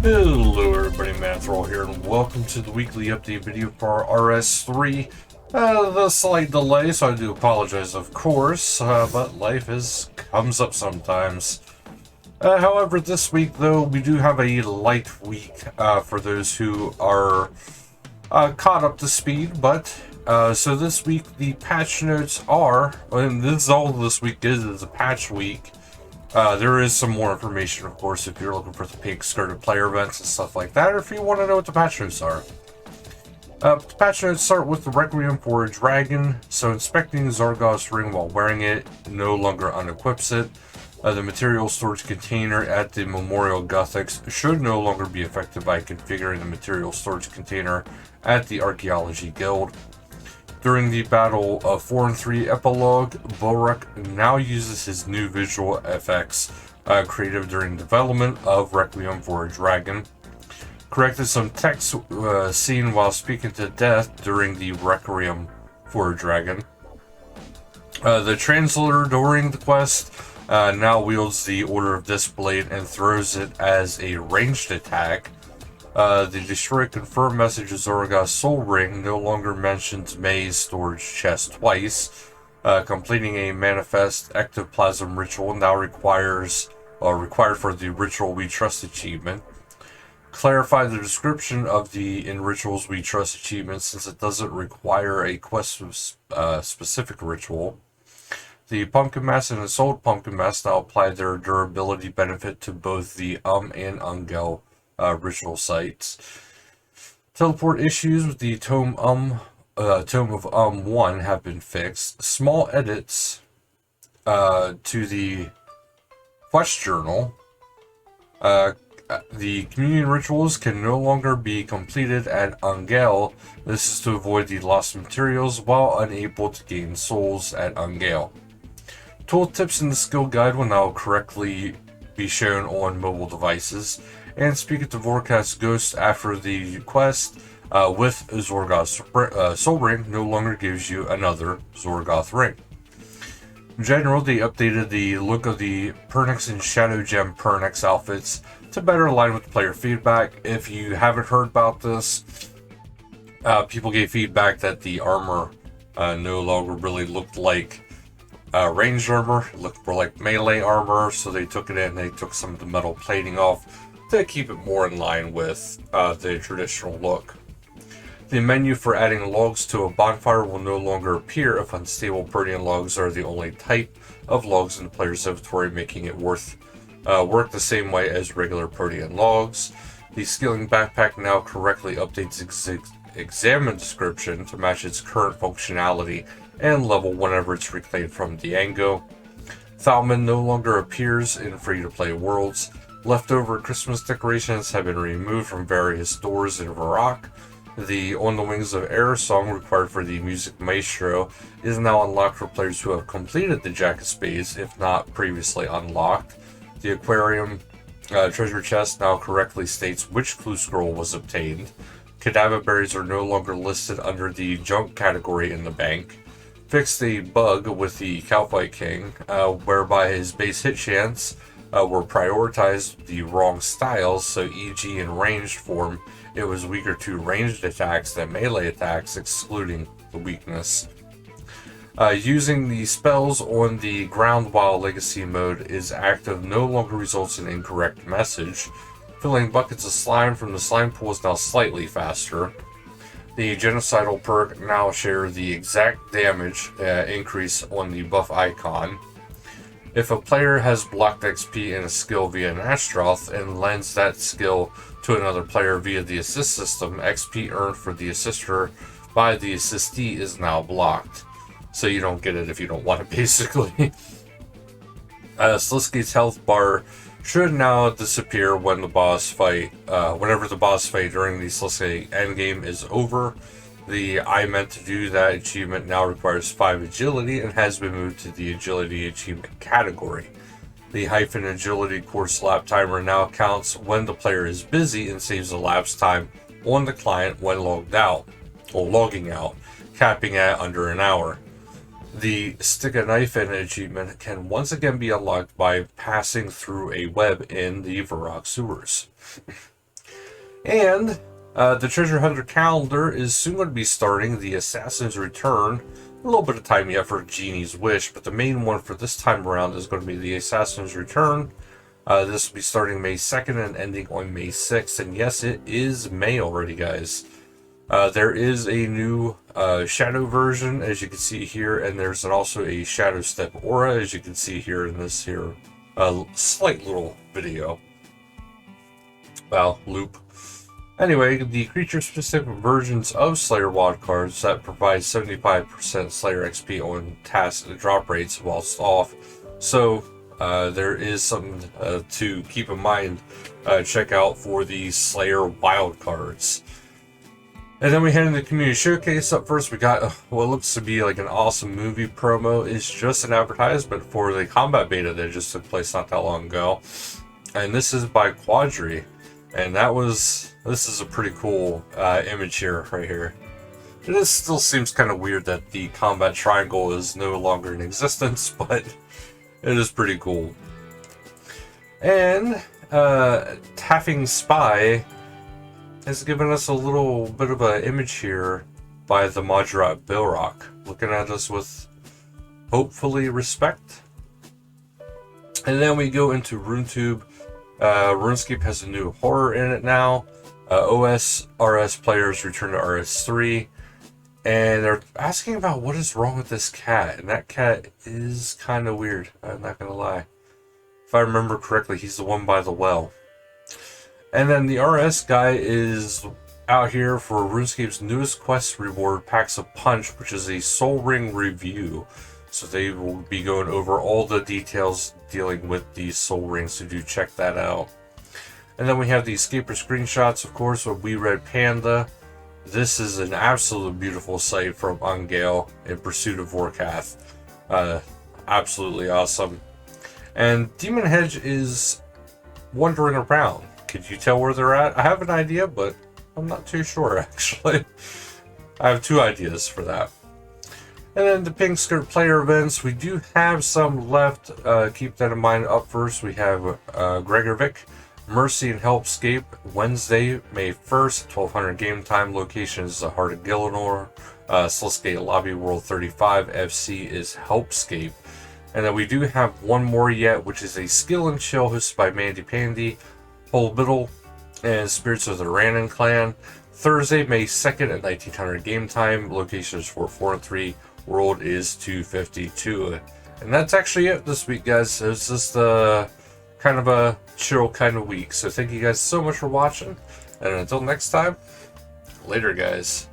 Hello everybody, Manithral here, and welcome to the weekly update video for RS3. The slight delay, so I do apologize of course, but life comes up sometimes. However, this week though, we do have a light week for those who are caught up to speed, but so this week the patch notes are, and this is all this week is a patch week. There is some more information, of course, if you're looking for the pink skirted player events and stuff like that, or if you want to know what the patch notes are. The patch notes start with the Requiem for a Dragon, so inspecting Zargoth's ring while wearing it no longer unequips it. The material storage container at the Memorial Gothics should no longer be affected by configuring the material storage container at the Archaeology Guild. During the Battle of 4 and 3 Epilogue, Borek now uses his new visual effects created during development of Requiem for a Dragon. Corrected some text seen while speaking to Death during the Requiem for a Dragon. The translator during the quest now wields the Order of this blade and throws it as a ranged attack. The Destroy Confirm message of Zorgoth's Soul Ring no longer mentions May's storage chest twice. Completing a Manifest Ectoplasm ritual now required for the Ritual We Trust achievement. Clarify the description of the In Rituals We Trust achievement since it doesn't require a quest-specific ritual. The Pumpkin Mask and Assault Pumpkin Mask now apply their durability benefit to both the and Ungel ritual sites. Teleport issues with the Tome of 1 have been fixed. Small edits to the quest journal. The communion rituals can no longer be completed at Ungel. This is to avoid the lost materials while unable to gain souls at Ungel. Tooltips in the skill guide will now correctly be shown on mobile devices. And speaking to Vorkast's ghost after the quest with Zorgoth's Soul Ring no longer gives you another Zorgoth ring. In general, they updated the look of the Pernix and Shadow Gem Pernix outfits to better align with player feedback. If you haven't heard about this, people gave feedback that the armor no longer really looked like ranged armor, it looked more like melee armor, so they took it in, they took some of the metal plating off to keep it more in line with the traditional look. The menu for adding logs to a bonfire will no longer appear if unstable Protean logs are the only type of logs in the player's inventory, making it work the same way as regular Protean logs. The Skilling Backpack now correctly updates examine description to match its current functionality and level whenever it's reclaimed from Diango. Thalman no longer appears in free-to-play worlds. Leftover Christmas decorations have been removed from various doors in Varrock. The On the Wings of Air song required for the Music Maestro is now unlocked for players who have completed the Jack of Spades, if not previously unlocked. The Aquarium treasure chest now correctly states which clue scroll was obtained. Cadaver berries are no longer listed under the junk category in the bank. Fixed a bug with the Calphite King, whereby his base hit chance were prioritized the wrong styles, so e.g. in ranged form, it was weaker to ranged attacks than melee attacks, excluding the weakness. Using the spells on the ground while legacy mode is active no longer results in incorrect message. Filling buckets of slime from the slime pool is now slightly faster. The genocidal perk now shares the exact damage increase on the buff icon. If a player has blocked XP in a skill via an Astroth and lends that skill to another player via the assist system, XP earned for the assister by the assistee is now blocked. So you don't get it if you don't want it, basically. Sliski's health bar should now disappear when the boss fight, whenever the boss fight during the Sliski endgame is over. The I meant to do that achievement now requires 5 agility and has been moved to the agility achievement category. The hyphen agility course lap timer now counts when the player is busy and saves the lapse time on the client when logged out, or logging out, capping at under an hour. The Stick a Knife in achievement can once again be unlocked by passing through a web in the Varrock sewers. And the Treasure Hunter calendar is soon going to be starting. The Assassin's Return. A little bit of time yet for Genie's Wish, but the main one for this time around is going to be the Assassin's Return. This will be starting May 2nd and ending on May 6th. And yes, it is May already, guys. There is a new shadow version, as you can see here, and there's also a Shadow Step Aura, as you can see here in this here slight little video. Well, loop. Anyway, the creature-specific versions of Slayer wildcards that provide 75% Slayer XP on task drop rates whilst off. So, there is something to keep in mind. Check out for the Slayer wildcards. And then we head into the community showcase. Up first, we got what looks to be like an awesome movie promo. It's just an advertisement for the combat beta that just took place not that long ago. And this is by Quadri. And this is a pretty cool image here, right here. It still seems kind of weird that the combat triangle is no longer in existence, but it is pretty cool. And Taffing Spy has given us a little bit of an image here by the Modrat Bilrock, looking at us with hopefully respect. And then we go into RuneTube. RuneScape has a new horror in it now. OS RS players return to RS3, and they're asking about what is wrong with this cat, and that cat is kind of weird, I'm not gonna lie. If I remember correctly, he's the one by the well. And then the RS guy is out here for RuneScape's newest quest reward, Packs of Punch, which is a Soul Ring review. So they will be going over all the details dealing with the Soul Ring, so do check that out. And then we have the Escaper screenshots, of course, of We Red Panda. This is an absolute beautiful sight from Ungale in Pursuit of Vorkath. Absolutely awesome. And Demon Hedge is wandering around. Could you tell where they're at? I have an idea, but I'm not too sure, actually. I have two ideas for that. And then the Pink Skirt player events, we do have some left. Keep that in mind. Up first, we have Gregorvik, Mercy and Helpscape, Wednesday, May 1st, 1200 game time. Location is the Heart of Gillinor. Sluskgate Lobby World 35. FC is Helpscape. And then we do have one more yet, which is a Skill and Chill hosted by Mandy Pandy, Middle, and Spirits of the Ranin Clan. Thursday, May 2nd at 1900 game time. Location is 443. World is 252. And that's actually it this week, guys. It's just kind of a chill kind of week. So thank you guys so much for watching. And until next time, later, guys.